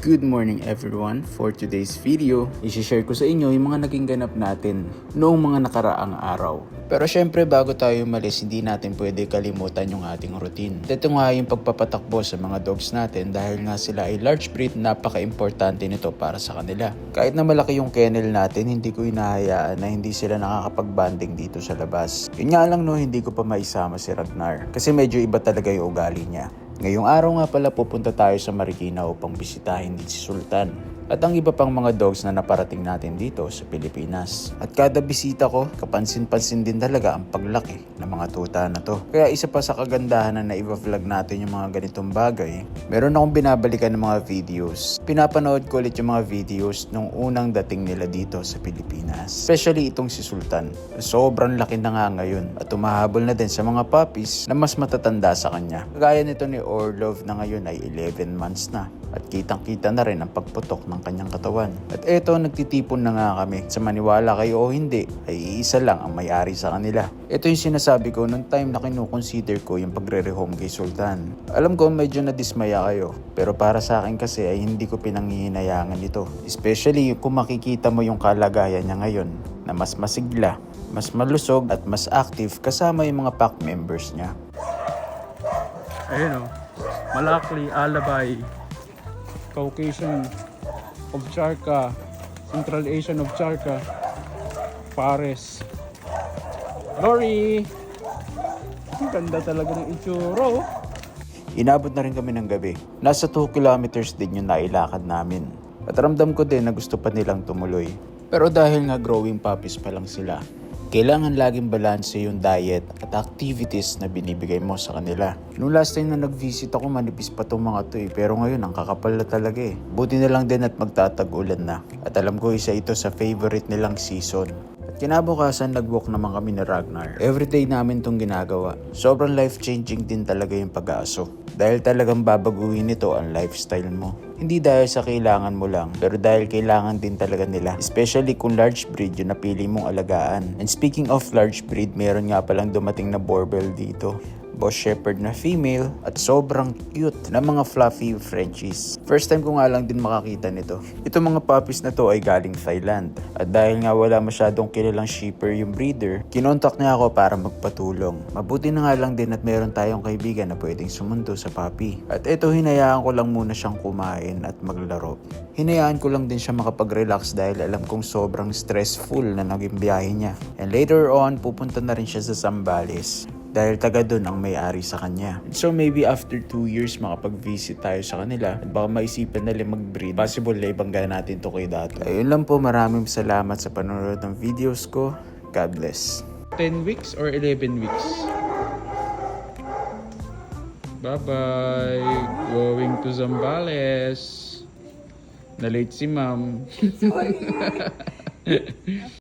Good morning everyone! For today's video, isi-share ko sa inyo yung mga naging ganap natin noong mga nakaraang araw. Pero syempre bago tayo umalis, hindi natin pwede kalimutan yung ating routine. Ito nga yung pagpapatakbo sa mga dogs natin dahil nga sila ay large breed, napaka-importante nito para sa kanila. Kahit na malaki yung kennel natin, hindi ko hinahayaan na hindi sila nakakapag-banding dito sa labas. Yun nga lang no, hindi ko pa maisama si Ragnar kasi medyo iba talaga yung ugali niya. Ngayong araw nga pala pupunta tayo sa Marikina upang bisitahin din si Sultan at ang iba pang mga dogs na naparating natin dito sa Pilipinas. At kada bisita ko, kapansin-pansin din talaga ang paglaki ng mga tuta na to. Kaya isa pa sa kagandahan na naiva-vlog natin yung mga ganitong bagay, meron akong binabalikan ng mga videos. Pinapanood ko ulit yung mga videos nung unang dating nila dito sa Pilipinas. Especially itong si Sultan. Sobrang laki na nga ngayon at umahabol na din sa mga puppies na mas matatanda sa kanya. Kagaya nito ni Orlov na ngayon ay 11 months na. At kitang-kita na rin ang pagputok ng kanyang katawan. At eto, nagtitipon na nga kami. Sa maniwala kayo o hindi, ay iisa lang ang may-ari sa kanila. Ito yung sinasabi ko nung time na kinukonsider ko yung pagre-rehome kay Sultan. Alam ko medyo nadismaya kayo, pero para sa akin kasi ay hindi ko pinanghihinayangan ito. Especially kung makikita mo yung kalagayan niya ngayon na mas masigla, mas malusog at mas active kasama yung mga pack members niya. Ayun o, Malakli, Alabay, Caucasian of Charka, Central Asian of Charka, Pares, Lori. Ang ganda talaga ng itsura. Inabot na rin kami ng gabi. Nasa 2 kilometers din yung nailakad namin. At ramdam ko din na gusto pa nilang tumuloy. Pero dahil nga growing puppies pa lang sila, kailangan laging balanse yung diet at activities na binibigay mo sa kanila. Noong last time na nag-visit ako, manipis pa itong mga to pero ngayon ang kakapal na talaga Buti na lang din at magtatag-ulan na. At alam ko isa ito sa favorite nilang season. At kinabukasan nag-walk naman kami ni Ragnar. Everyday namin itong ginagawa. Sobrang life-changing din talaga yung pag-aaso. Dahil talagang babaguhin nito ang lifestyle mo. Hindi dahil sa kailangan mo lang, pero dahil kailangan din talaga nila. Especially kung large breed yung napili mong alagaan. And speaking of large breed, meron nga palang dumating na Borbell dito. Boss Shepherd na female at sobrang cute na mga fluffy Frenchies. First time ko nga lang din makakita nito. Itong mga puppies na to ay galing Thailand. At dahil nga wala masyadong kilalang shipper yung breeder, kinontak niya ako para magpatulong. Mabuti na nga lang din at meron tayong kaibigan na pwedeng sumundo sa puppy. At ito, hinayaan ko lang muna siyang kumain at maglaro. Hinayaan ko lang din siya makapag-relax dahil alam kong sobrang stressful na naging biyahe niya. And later on, pupunta na rin siya sa Zambales. Dahil taga doon ang may-ari sa kanya. So maybe after 2 years makapag-visit tayo sa kanila at baka maisipan nila mag-breed. Possible na ibangga natin to kay Dato. Ayun lang po, maraming salamat sa panonood ng videos ko. God bless. 10 weeks or 11 weeks? Bye-bye! Going to Zambales. Na-late si ma'am.